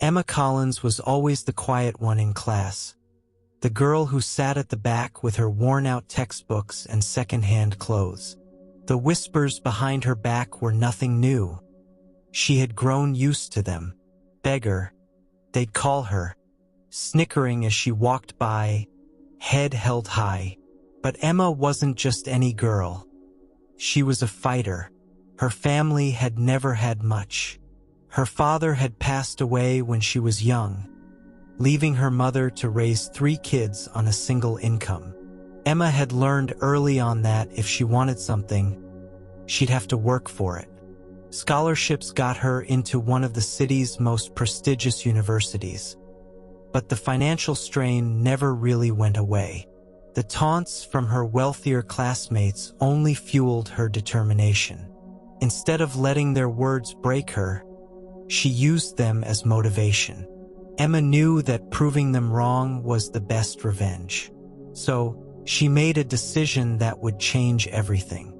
Emma Collins was always the quiet one in class, the girl who sat at the back with her worn-out textbooks and second-hand clothes. The whispers behind her back were nothing new. She had grown used to them. Beggar, they'd call her, snickering as she walked by, head held high. But Emma wasn't just any girl. She was a fighter. Her family had never had much. Her father had passed away when she was young, leaving her mother to raise 3 kids on a single income. Emma had learned early on that if she wanted something, she'd have to work for it. Scholarships got her into one of the city's most prestigious universities. But the financial strain never really went away. The taunts from her wealthier classmates only fueled her determination. Instead of letting their words break her, she used them as motivation. Emma knew that proving them wrong was the best revenge. So, she made a decision that would change everything.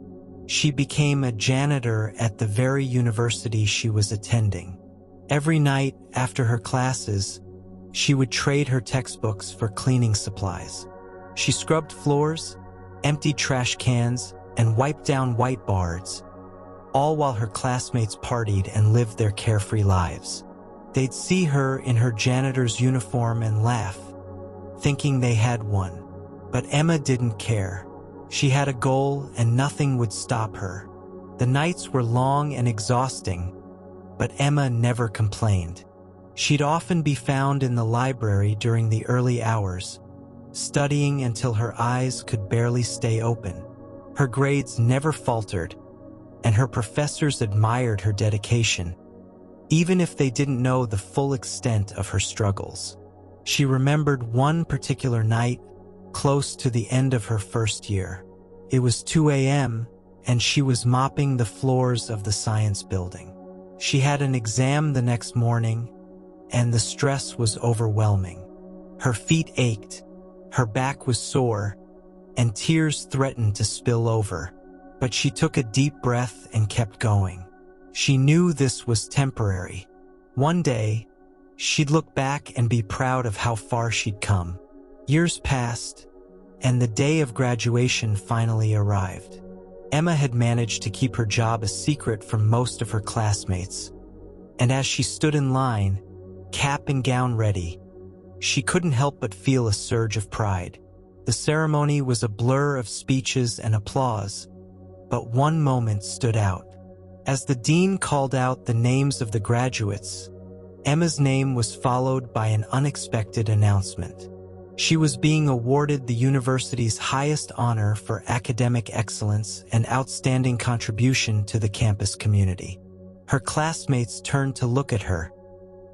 She became a janitor at the very university she was attending. Every night after her classes, she would trade her textbooks for cleaning supplies. She scrubbed floors, emptied trash cans, and wiped down whiteboards, all while her classmates partied and lived their carefree lives. They'd see her in her janitor's uniform and laugh, thinking they had won. But Emma didn't care. She had a goal and nothing would stop her. The nights were long and exhausting, but Emma never complained. She'd often be found in the library during the early hours, studying until her eyes could barely stay open. Her grades never faltered, and her professors admired her dedication, even if they didn't know the full extent of her struggles. She remembered one particular night, close to the end of her first year. It was 2 a.m., and she was mopping the floors of the science building. She had an exam the next morning, and the stress was overwhelming. Her feet ached, her back was sore, and tears threatened to spill over. But she took a deep breath and kept going. She knew this was temporary. One day, she'd look back and be proud of how far she'd come. Years passed, and the day of graduation finally arrived. Emma had managed to keep her job a secret from most of her classmates, and as she stood in line, cap and gown ready, she couldn't help but feel a surge of pride. The ceremony was a blur of speeches and applause, but one moment stood out. As the dean called out the names of the graduates, Emma's name was followed by an unexpected announcement. She was being awarded the university's highest honor for academic excellence and outstanding contribution to the campus community. Her classmates turned to look at her,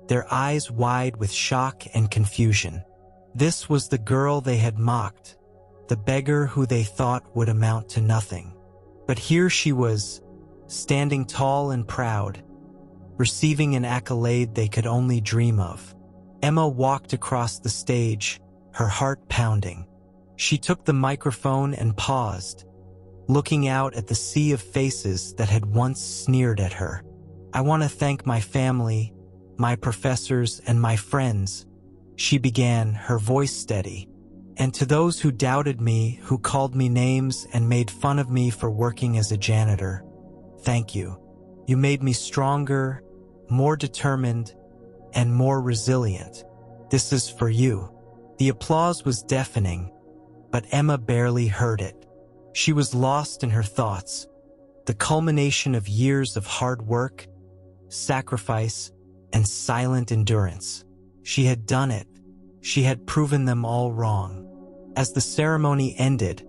their eyes wide with shock and confusion. This was the girl they had mocked, the beggar who they thought would amount to nothing. But here she was, standing tall and proud, receiving an accolade they could only dream of. Emma walked across the stage, her heart pounding. She took the microphone and paused, looking out at the sea of faces that had once sneered at her. "I want to thank my family, my professors, and my friends," she began, her voice steady. "And to those who doubted me, who called me names and made fun of me for working as a janitor, thank you. You made me stronger, more determined, and more resilient. This is for you." The applause was deafening, but Emma barely heard it. She was lost in her thoughts, the culmination of years of hard work, sacrifice, and silent endurance. She had done it. She had proven them all wrong. As the ceremony ended,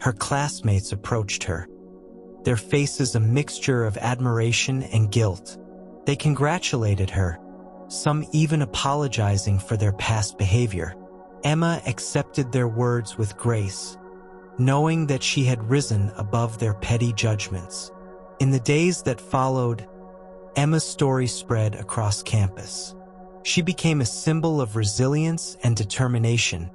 her classmates approached her, their faces a mixture of admiration and guilt. They congratulated her, some even apologizing for their past behavior. Emma accepted their words with grace, knowing that she had risen above their petty judgments. In the days that followed, Emma's story spread across campus. She became a symbol of resilience and determination,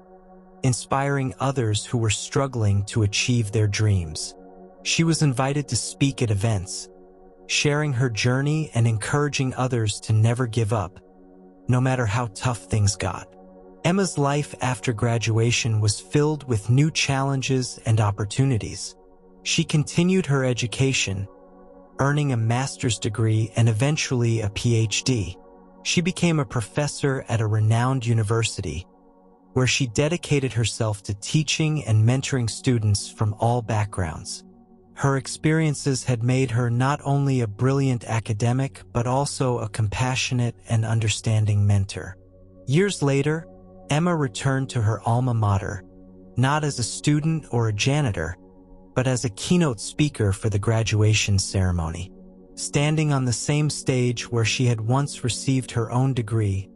inspiring others who were struggling to achieve their dreams. She was invited to speak at events, sharing her journey and encouraging others to never give up. no matter how tough things got. Emma's life after graduation was filled with new challenges and opportunities. She continued her education, earning a master's degree and eventually a PhD. She became a professor at a renowned university, where she dedicated herself to teaching and mentoring students from all backgrounds. Her experiences had made her not only a brilliant academic, but also a compassionate and understanding mentor. Years later, Emma returned to her alma mater, not as a student or a janitor, but as a keynote speaker for the graduation ceremony. Standing on the same stage where she had once received her own degree,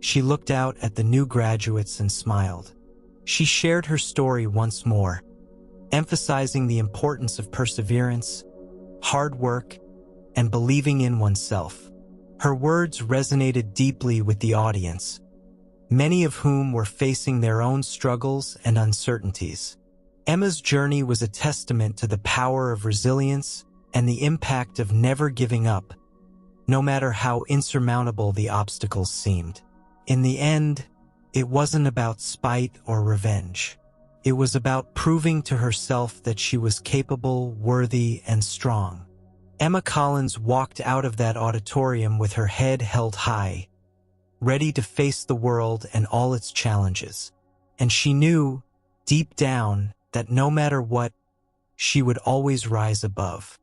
she looked out at the new graduates and smiled. She shared her story once more, emphasizing the importance of perseverance, hard work, and believing in oneself. Her words resonated deeply with the audience, many of whom were facing their own struggles and uncertainties. Emma's journey was a testament to the power of resilience and the impact of never giving up, no matter how insurmountable the obstacles seemed. In the end, it wasn't about spite or revenge. It was about proving to herself that she was capable, worthy, and strong. Emma Collins walked out of that auditorium with her head held high, ready to face the world and all its challenges. And she knew, deep down, that no matter what, she would always rise above.